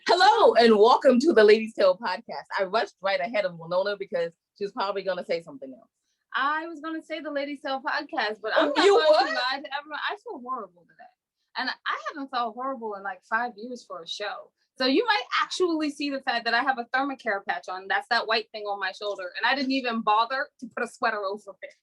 Hello and welcome to the Ladies Tale podcast. I rushed right ahead of Winona because she was probably going to say something else. I was going to say the Ladies Tale podcast, but I'm not You going what? to lie to everyone. I feel horrible today. And I haven't felt horrible in like 5 years for a show. So you might actually see the fact that I have a thermacare patch on. That's that white thing on my shoulder. And I didn't even bother to put a sweater over it.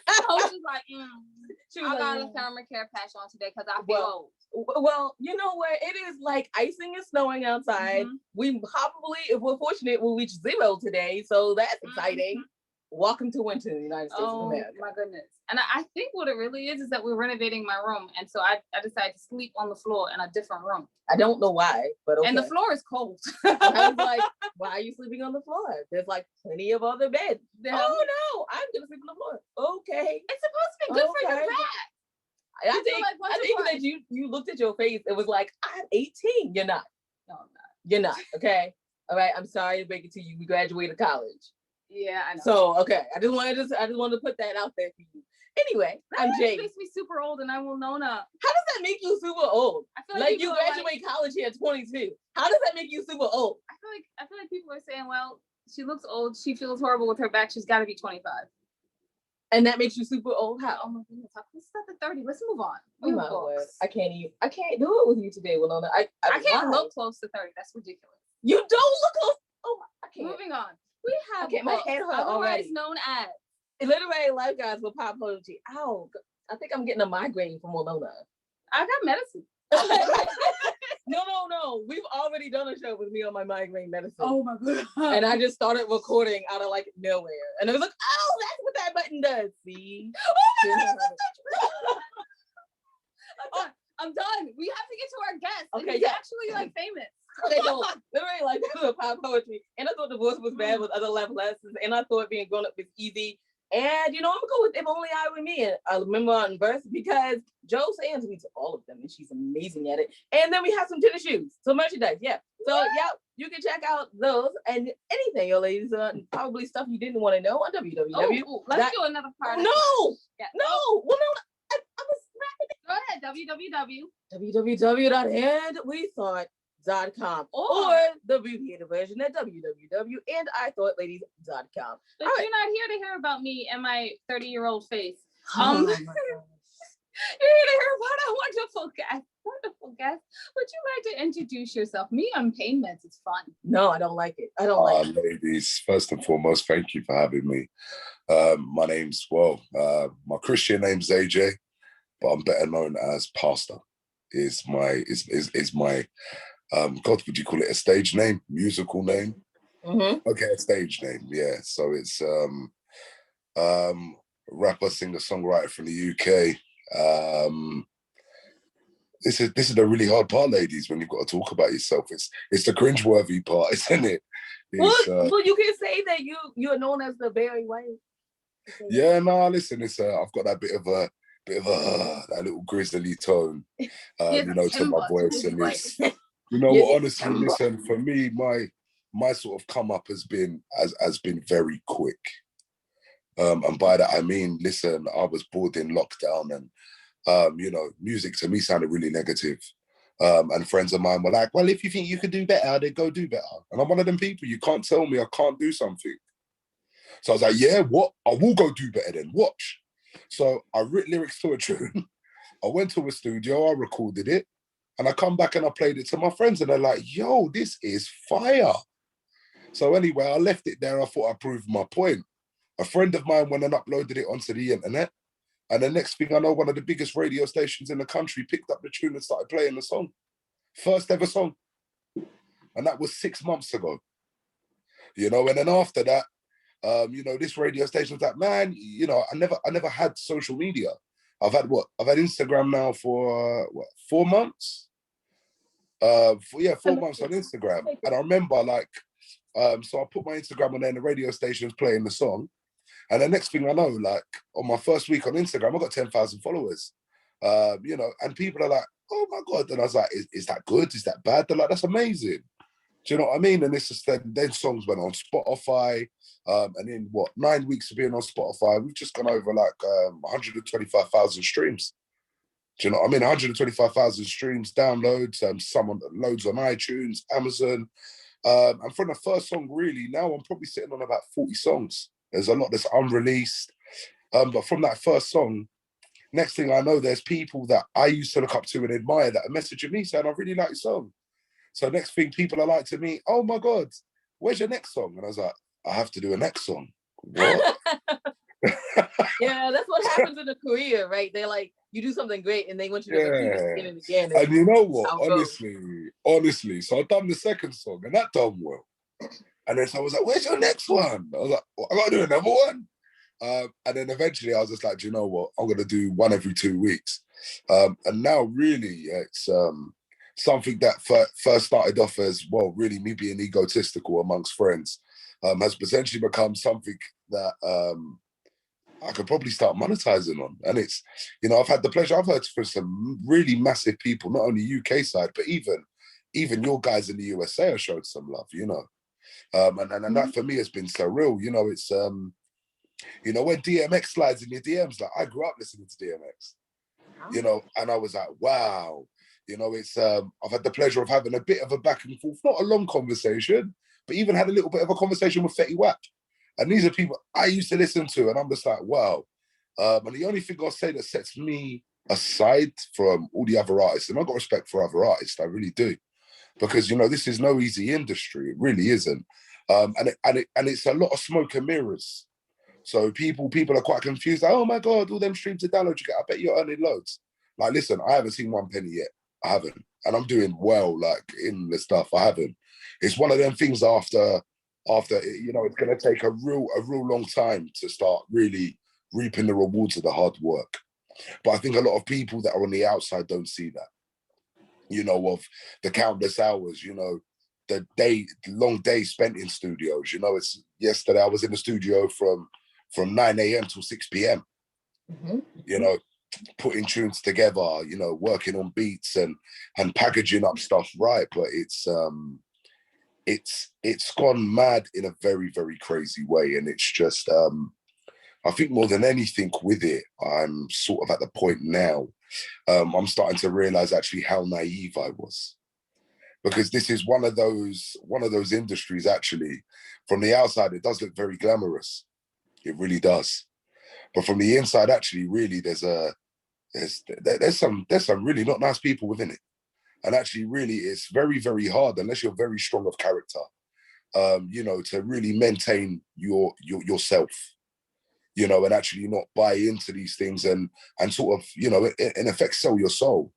I was just like, I got a thermacare patch on today because I feel old. Well, you know what? It is like icing and snowing outside. Mm-hmm. We probably, if we're fortunate, will reach 0 today. So that's exciting. Mm-hmm. Welcome to winter in the United States of America. Oh my goodness. And I think what it really is that we're renovating my room. And so I decided to sleep on the floor in a different room. I don't know why, but okay. And the floor is cold. I was like, why are you sleeping on the floor? There's like plenty of other beds. Oh no, I'm going to sleep on the floor. Okay. It's supposed to be good for your back. I think that you looked at your face. It was like, I'm 18. You're not. No, I'm not. You're not. Okay. All right. I'm sorry to break it to you. We graduated college. Yeah, I know. So okay, I just wanted to put that out there for you. Anyway, I'm Jay. Makes me super old, and I'm Winona. How does that make you super old? I feel like you graduate college here at 22. How does that make you super old? I feel like people are saying, well, she looks old. She feels horrible with her back. She's got to be 25. And that makes you super old? How? Oh my goodness! This is at the 30. Let's move on. Oh my Lord. I can't do it with you today, Winona. I can't look close to 30. That's ridiculous. You don't look close. Oh, I can't. Moving on. We have my head hurt otherwise already. known as Literary Life Guides with Pop Poetry. Ow, I think I'm getting a migraine from Winona. I got medicine. No. We've already done a show with me on my migraine medicine. Oh my God. And I just started recording out of like nowhere. And it was like, oh, that's what that button does. See? I'm done. We have to get to our guest. Okay, he's actually like famous. They don't literally like Pop Poetry. And I thought the voice was bad with other life lessons. And I thought being grown up was easy. And I'm gonna go with If Only I Were Me. And I remember on verse because Joe Sands reads all of them and she's amazing at it. And then we have some tennis shoes, some merchandise, yeah. So you can check out those and anything, your ladies, probably stuff you didn't want to know on www. Let's do another part. No. Well, no, I was wrapping it. Go ahead. www.andwethought.com or the abbreviated version at www.andithoughtLadies.com. But you're not here to hear about me and my 30-year-old face. Oh my God. You're here to hear about a wonderful guest. Would you like to introduce yourself? Me on pain meds. It's fun. No, I don't like it. I don't like it. Ladies, first and foremost, thank you for having me. My name's, my Christian name's AJ, but I'm better known as Pastor. Is my God, would you call it a stage name, musical name? Mm-hmm. Okay, a stage name, yeah. So it's rapper, singer, songwriter from the UK. This is the really hard part, ladies, when you've got to talk about yourself. It's the cringeworthy part, isn't it? Well, you can say that you're known as the Barry White. Yeah, no, listen, I've got that bit of a that little grizzly tone, to my voice, and it's honestly, listen, for me, my sort of come up has been very quick, and by that I mean, listen, I was bored in lockdown, and music to me sounded really negative, and friends of mine were like, well, if you think you could do better, then go do better, and I'm one of them people. You can't tell me I can't do something. So I was like, yeah, what? I will go do better then. Watch. So I wrote lyrics to a tune. I went to a studio, I recorded it, and I come back and I played it to my friends, and they're like, yo, this is fire. So anyway, I left it there. I thought I proved my point. A friend of mine went and uploaded it onto the internet, and the next thing I know, one of the biggest radio stations in the country picked up the tune and started playing the song. First ever song. And that was 6 months ago. And then after that, this radio station was like, man, I never had social media. I've had Instagram now for 4 months. 4 months on Instagram. And I remember so I put my Instagram on there and the radio station's playing the song. And the next thing I know, on my first week on Instagram, I got 10,000 followers. And people are like, oh my God. And I was like, is that good? Is that bad? They're like, that's amazing. Do you know what I mean? And it's just then songs went on Spotify. And in 9 weeks of being on Spotify, we've just gone over 125,000 streams. Do you know what I mean? 125,000 streams, downloads, some on loads on iTunes, Amazon. And from the first song, really, now I'm probably sitting on about 40 songs. There's a lot that's unreleased. But from that first song, next thing I know, there's people that I used to look up to and admire that are messaging me saying, I really like your song. So next thing people are like to me, oh my God, where's your next song? And I was like, I have to do a next song. What? Yeah, that's what happens in a career, right? They're like, you do something great and they want you to repeat it again and again. And you know what? Honestly, so I've done the second song and that done well. And then so I was like, where's your next one? I was like, well, I gotta do another one. And then eventually I was just like, do you know what? I'm gonna do one every 2 weeks. And now really it's something that first started off as, well, really me being egotistical amongst friends, has potentially become something that I could probably start monetizing on. And it's, I've had the pleasure, I've heard from some really massive people, not only UK side, but even your guys in the USA have showed some love, and that for me has been so real. It's, when DMX slides in your DMs, like I grew up listening to DMX, and I was like, wow, it's, I've had the pleasure of having a bit of a back and forth, not a long conversation, but even had a little bit of a conversation with Fetty Wap. And these are people I used to listen to, and I'm just like, wow. And the only thing I'll say that sets me aside from all the other artists, and I've got respect for other artists, I really do, because this is no easy industry. It really isn't, and it's a lot of smoke and mirrors. So people are quite confused. Like, oh my God, all them streams to download you get. I bet you're earning loads. Like, listen, I haven't seen one penny yet. I haven't, and I'm doing well. Like in the stuff, I haven't. It's one of them things after it's going to take a real long time to start really reaping the rewards of the hard work. But I think a lot of people that are on the outside don't see that, of the countless hours, the long day spent in studios. It's yesterday I was in the studio from 9 a.m. till 6 p.m. Mm-hmm. Putting tunes together, working on beats and packaging up stuff right. But it's gone mad in a very, very crazy way. And it's just, I think more than anything with it, I'm sort of at the point now, I'm starting to realize actually how naive I was. Because this is one of those industries, actually, from the outside, it does look very glamorous. It really does. But from the inside, actually, really, there's some really not nice people within it. And actually, really, it's very, very hard, unless you're very strong of character, to really maintain yourself, and actually not buy into these things and sort of, in effect, sell your soul.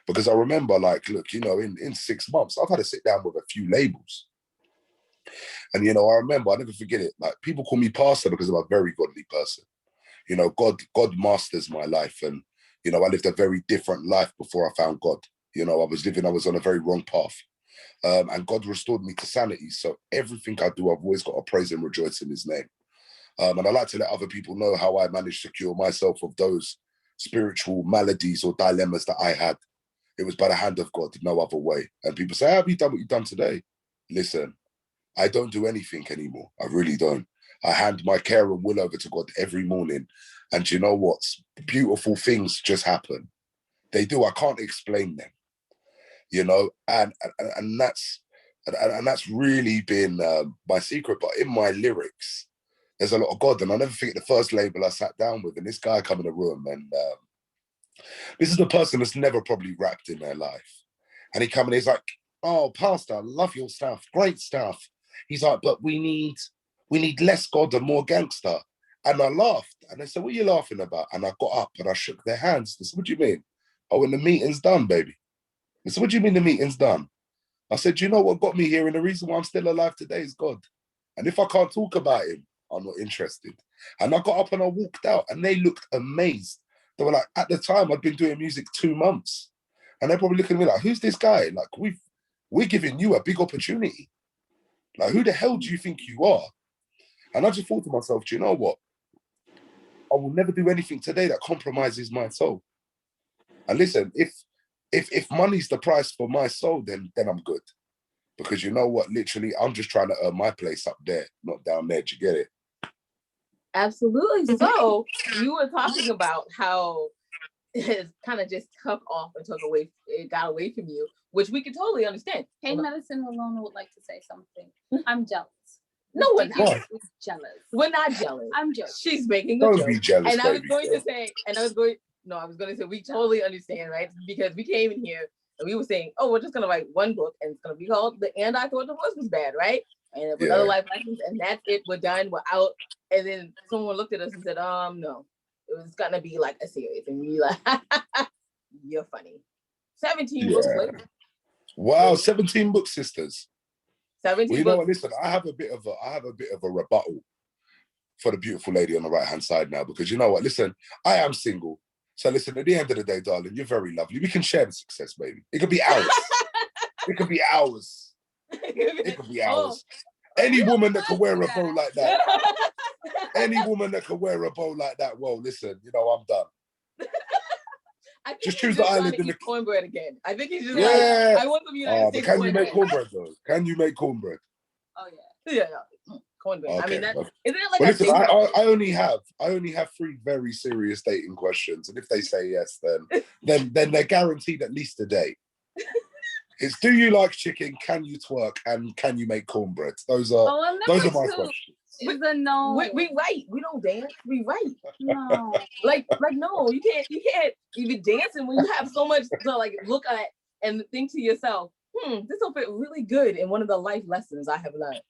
Because I remember, like, look, in 6 months, I've had to sit down with a few labels. And, I remember, I'll never forget it, like, people call me pastor because I'm a very godly person. God masters my life. And, I lived a very different life before I found God. I was on a very wrong path. And God restored me to sanity. So everything I do, I've always got to praise and rejoice in his name. And I like to let other people know how I managed to cure myself of those spiritual maladies or dilemmas that I had. It was by the hand of God, no other way. And people say, how have you done what you've done today? Listen, I don't do anything anymore. I really don't. I hand my care and will over to God every morning. And you know what? Beautiful things just happen. They do. I can't explain them. And that's really been my secret. But in my lyrics, there's a lot of God. And I'll never forget the first label I sat down with, and this guy come in the room, and this is the person that's never probably rapped in their life. And he come in, he's like, oh, Pastor, I love your stuff, great stuff. He's like, but we need less God and more gangster. And I laughed, and they said, what are you laughing about? And I got up and I shook their hands. They said, what do you mean? Oh, when the meeting's done, baby. I said, what do you mean the meeting's done? I said, you know what got me here? And the reason why I'm still alive today is God. And if I can't talk about him, I'm not interested. And I got up and I walked out, and they looked amazed. They were like, at the time, I'd been doing music 2 months. And they're probably looking at me like, who's this guy? Like, we're giving you a big opportunity. Like, who the hell do you think you are? And I just thought to myself, do you know what? I will never do anything today that compromises my soul. And listen, if money's the price for my soul, then I'm good. Because you know what? Literally, I'm just trying to earn my place up there, not down there. Do you get it? Absolutely. So you were talking about how kind of just took off and it got away from you, which we can totally understand. Pain Medicine Alone would like to say something. I'm jealous. No, we're not. Jealous. We're not jealous. I'm jealous. She's making a Don't joke. be jealous, and I was baby going girl. to say, I was going to say, we totally understand, right? Because we came in here and we were saying, oh, we're just going to write one book and it's going to be called And I Thought Divorce Was Bad, right? And with other life lessons, and that's it. We're done. We're out. And then someone looked at us and said, no, it was going to be like a series. And we like, you're funny. 17 books later. Wow, 17 books, sisters. 17 well, you books. know what? Listen, I have a bit of a rebuttal for the beautiful lady on the right hand side now, because you know what? Listen, I am single. So listen, at the end of the day, darling, you're very lovely. We can share the success, baby. It could be hours. It could be hours. It could be hours. Any woman that can wear a bow like that, well, listen, you know, I'm done. Just choose the island in the cornbread again. I think he's just like, I want some United States. But can you make cornbread though? Can you make cornbread? Oh yeah. Cornbread. Okay, I mean, isn't it like well, listen, I only have 3 very serious dating questions, and if they say yes, then they're guaranteed at least a date. It's do you like chicken? Can you twerk? And can you make cornbread? Those are my questions. Is a no. We write. We don't dance. We write. No. like no. You can't even dancing when you have so much to like look at and think to yourself, this will fit really good in one of the life lessons I have learned.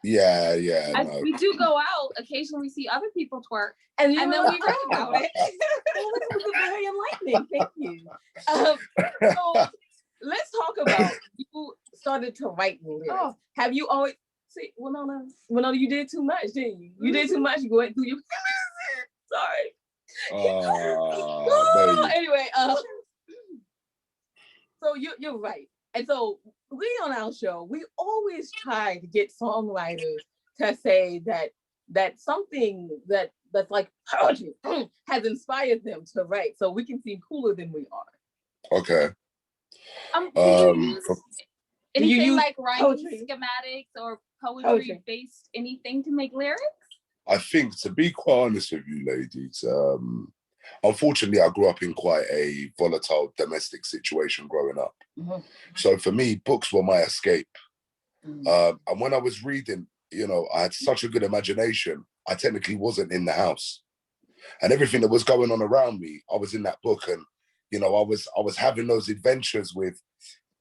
Yeah. No. We do go out. Occasionally we see other people twerk. And then we write about it. Well, this was very enlightening. Thank you. So let's talk about you started to write lyrics. Oh. Have you always see? Well, no, you did too much, didn't you? You did too much. You went through your. Sorry. Anyway, so you're right, and so we on our show we always try to get songwriters to say that something that's like poetry has inspired them to write, so we can seem cooler than we are. Okay. Do you use like writing schematics or poetry based anything to make lyrics? I think, to be quite honest with you, ladies, unfortunately, I grew up in quite a volatile domestic situation growing up. Mm-hmm. So for me, books were my escape. Mm-hmm. And when I was reading, you know, I had such a good imagination. I technically wasn't in the house, and everything that was going on around me, I was in that book. And you know, I was having those adventures with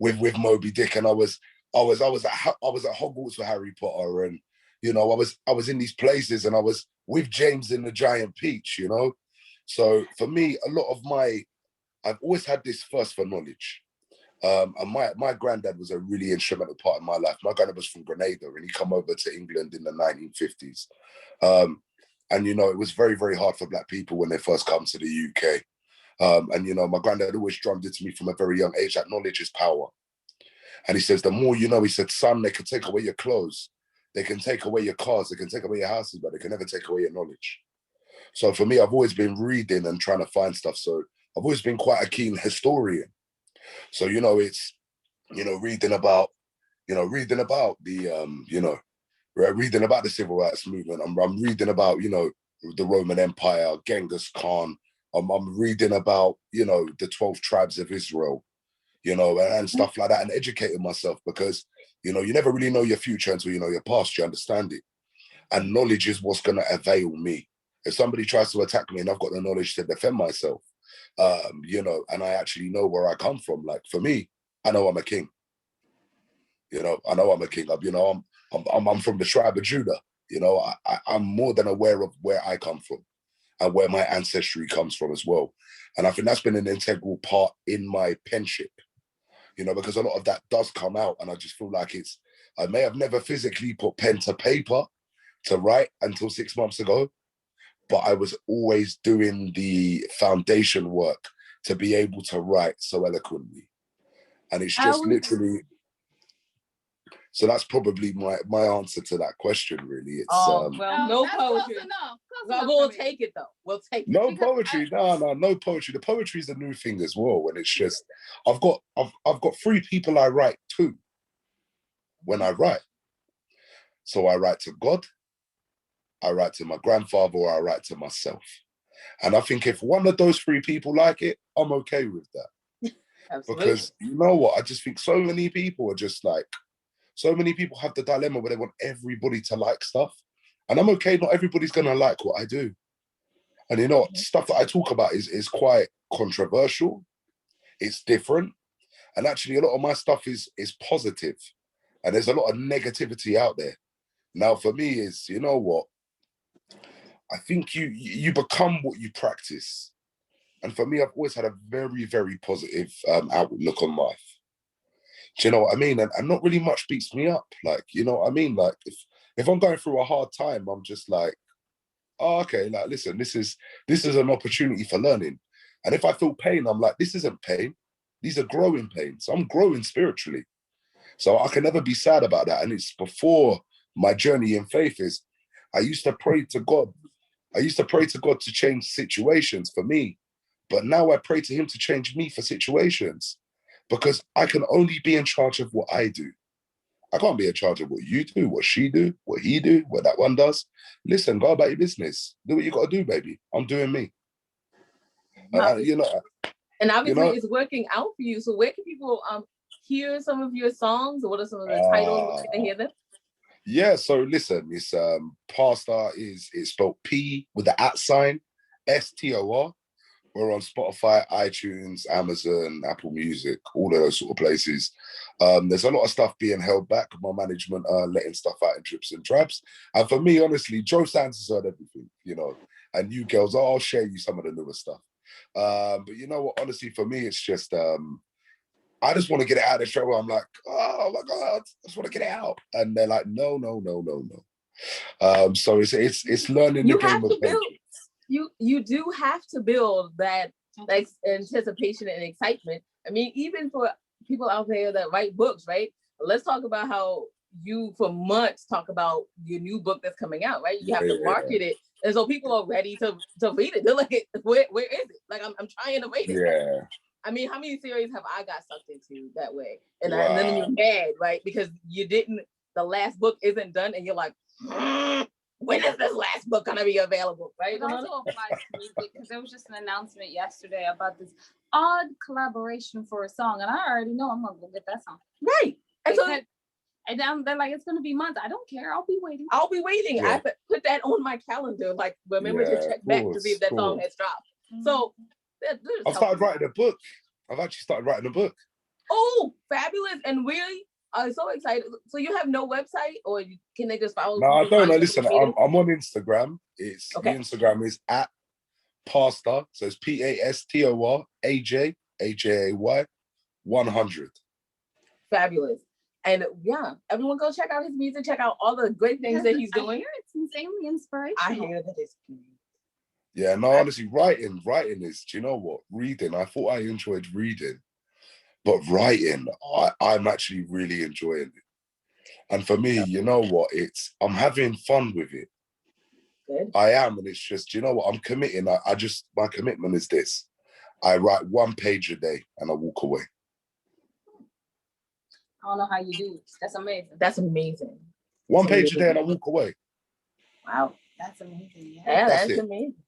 Moby Dick, and I was at Hogwarts with Harry Potter, and you know, I was in these places, and I was with James in the Giant Peach, you know. So for me, I've always had this thirst for knowledge, and my granddad was a really instrumental part of my life. My granddad was from Grenada, and he come over to England in the 1950s, and you know, it was very, very hard for Black people when they first come to the UK. And you know, my granddad always drummed into me from a very young age that knowledge is power. And he says, the more you know, he said, son, they can take away your clothes, they can take away your cars, they can take away your houses, but they can never take away your knowledge. So for me, I've always been reading and trying to find stuff. So I've always been quite a keen historian. So, you know, it's, you know, reading about the, reading about the civil rights movement. I'm reading about, you know, the Roman Empire, Genghis Khan. I'm reading about, you know, the 12 tribes of Israel, you know, and stuff like that, and educating myself, because, you know, you never really know your future until you know your past, you understand it. And knowledge is what's going to avail me. If somebody tries to attack me and I've got the knowledge to defend myself, you know, and I actually know where I come from, like for me, I know I'm a king. You know, I know I'm a king. You know, I'm from the tribe of Judah. You know, I'm more than aware of where I come from and where my ancestry comes from as well. And I think that's been an integral part in my penship, you know, because a lot of that does come out, and I just feel like I may have never physically put pen to paper to write until 6 months ago, but I was always doing the foundation work to be able to write so eloquently. And it's just literally, so that's probably my answer to that question, really. It's no poetry. We'll take it though. We'll take it. No poetry. No poetry. The poetry is a new thing as well. And it's just, I've got 3 people I write to when I write. So I write to God, I write to my grandfather, or I write to myself. And I think if one of those three people like it, I'm okay with that. Absolutely. Because you know what? I just think so many people are just like, so many people have the dilemma where they want everybody to like stuff. And I'm okay, not everybody's gonna like what I do. And you know what? Stuff that I talk about is quite controversial. It's different. And actually a lot of my stuff is positive. And there's a lot of negativity out there. Now for me is, you know what? I think you become what you practice. And for me, I've always had a very, very positive outlook on life. Do you know what I mean? And not really much beats me up. Like, you know what I mean? Like if I'm going through a hard time, I'm just like, oh, okay, like listen, this is an opportunity for learning. And if I feel pain, I'm like, this isn't pain. These are growing pains. I'm growing spiritually. So I can never be sad about that. And it's before my journey in faith is I used to pray to God. I used to pray to God to change situations for me. But now I pray to him to change me for situations, because I can only be in charge of what I do. I can't be in charge of what you do, what she do, what he do, what that one does. Listen, go about your business. Do what you got to do, baby. I'm doing me. You know. And obviously, you know, it's working out for you. So where can people hear some of your songs? What are some of the titles? Where can they hear them? Yeah, so listen, it's Pastor is spelled P with the @ STOR. We're on Spotify, iTunes, Amazon, Apple Music, all of those sort of places. There's a lot of stuff being held back. My management are letting stuff out in drips and drabs. And for me, honestly, Joe Sands has heard everything, you know. And you girls, I'll share you some of the newer stuff. But you know what? Honestly, for me, it's just I just want to get it out of the show. I'm like, oh my God, I just want to get it out. And they're like, no. So it's learning the game of patience. You do have to build that like anticipation and excitement. I mean, even for people out there that write books, right? Let's talk about how you for months talk about your new book that's coming out, right? You have to market it. And so people are ready to read it. They're like, where is it? Like, I'm trying to read it. Yeah. I mean, how many series have I got sucked into that way? And then you're mad, right? Because the last book isn't done and you're like, when is this last book gonna be available? Right? It also applies to music because there was just an announcement yesterday about this odd collaboration for a song, and I already know I'm gonna go get that song. Right. And they're like, it's gonna be months. I don't care. I'll be waiting. Yeah. I put that on my calendar. Like, remember to check back to see if that song has dropped. So I've started writing a book. I've actually started writing a book. Oh, fabulous. And really, I'm so excited. So you have no website, or can they just follow? No, I don't know. Listen, I'm on Instagram. The Instagram is @Pastor. So it's PASTOR AJAY 100. Fabulous. And yeah, everyone go check out his music. Check out all the great things that he's doing. I hear it's insanely inspirational. I hear that it's great. Yeah, no, honestly, writing is, do you know what? Reading, I thought I enjoyed reading, but writing, I'm actually really enjoying it. And for me, you know what? I'm having fun with it. Good. I am, and it's just, you know what? I'm committing. My commitment is this. I write 1 page a day and I walk away. I don't know how you do it. That's amazing. That's amazing. 1 page a day and I walk away. Wow, that's amazing. Yeah, that's amazing.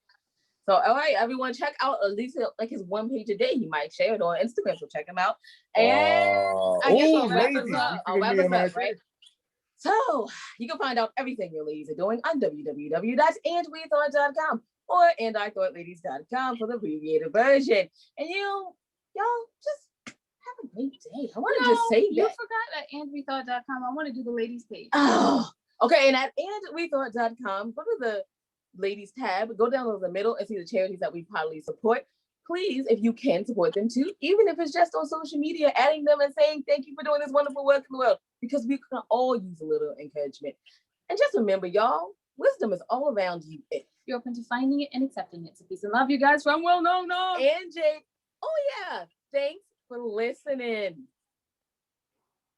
So, all right, everyone, check out at least like his 1 page a day. He might share it on Instagram, so check him out. And I guess I'll wrap us up, right? So, you can find out everything your ladies are doing on www.andwethought.com or andithoughladies.com for the abbreviated version. And y'all just have a great day. I want to just say that. You forgot at andwethought.com. I want to do the ladies page. Oh, okay. And at andwethought.com, go to the ladies tab, go down to the middle and see the charities that we proudly support. Please, if you can, support them too, even if it's just on social media, adding them and saying thank you for doing this wonderful work in the world, because we can all use a little encouragement. And just remember, y'all, wisdom is all around you. If you're open to finding it and accepting it. So peace and love, you guys, from Will No and Jake. Oh yeah, thanks for listening.